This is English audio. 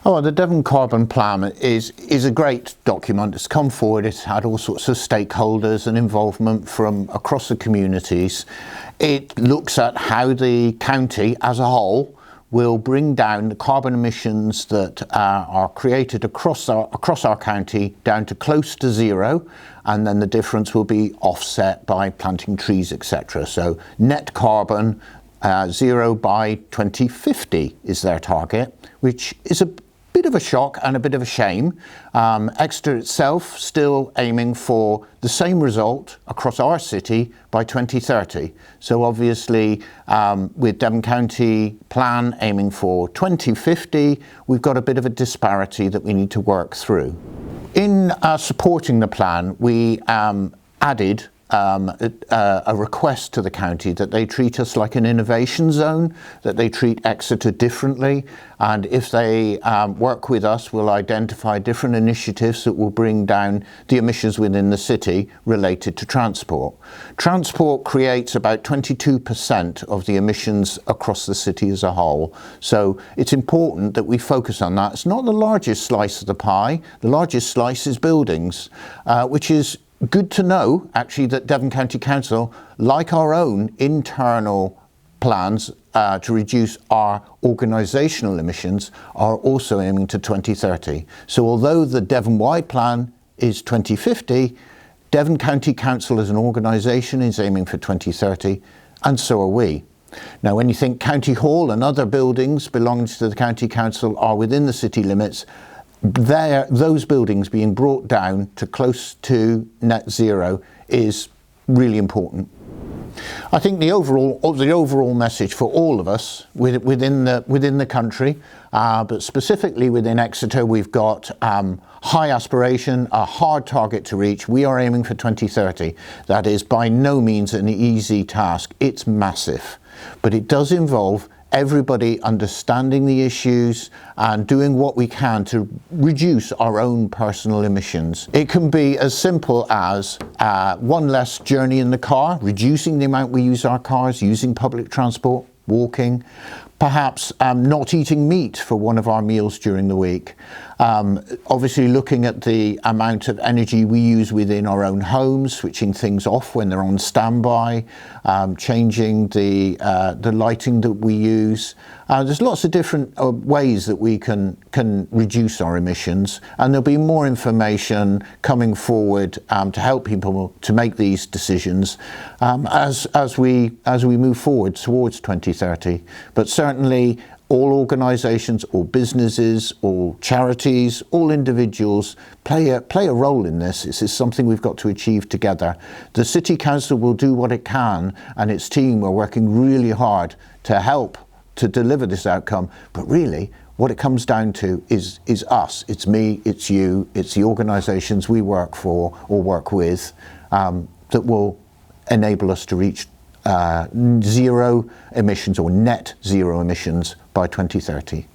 Oh, the Devon Carbon Plan is a great document. It's come forward. It's had all sorts of stakeholders and involvement from across the communities. It looks at how the county as a whole will bring down the carbon emissions that are created across our county down to close to zero, and then the difference will be offset by planting trees, etc. So net carbon zero by 2050 is their target, which is a bit of a shock and a bit of a shame. Exeter itself still aiming for the same result across our city by 2030. So obviously with Devon County Plan aiming for 2050, we've got a bit of a disparity that we need to work through. In supporting the plan, we added a request to the county that they treat us like an innovation zone, that they treat Exeter differently, and if they work with us, we'll identify different initiatives that will bring down the emissions within the city related to transport. Transport creates about 22% of the emissions across the city as a whole, so it's important that we focus on that. It's not the largest slice of the pie. The largest slice is buildings, which is good to know, actually, that Devon County Council, like our own internal plans to reduce our organisational emissions, are also aiming to 2030. So although the Devon-wide plan is 2050, Devon County Council as an organisation is aiming for 2030, and so are we. Now, when you think County Hall and other buildings belonging to the County Council are within the city limits, those buildings being brought down to close to net zero is really important. I think the overall message for all of us within the country, but specifically within Exeter, we've got high aspiration, a hard target to reach. We are aiming for 2030. That is by no means an easy task. It's massive, but it does involve everybody understanding the issues and doing what we can to reduce our own personal emissions. It can be as simple as one less journey in the car, reducing the amount we use our cars, using public transport, walking, perhaps not eating meat for one of our meals during the week. Obviously looking at the amount of energy we use within our own homes, switching things off when they're on standby, changing the lighting that we use. There's lots of different ways that we can reduce our emissions, and there'll be more information coming forward to help people to make these decisions as we move forward towards 2030. But certainly all organisations, all businesses, all charities, all individuals play a role in this. This is something we've got to achieve together. The City Council will do what it can, and its team are working really hard to help to deliver this outcome. But really, what it comes down to is us. It's me, it's you, it's the organisations we work for or work with that will enable us to reach zero emissions or net zero emissions by 2030.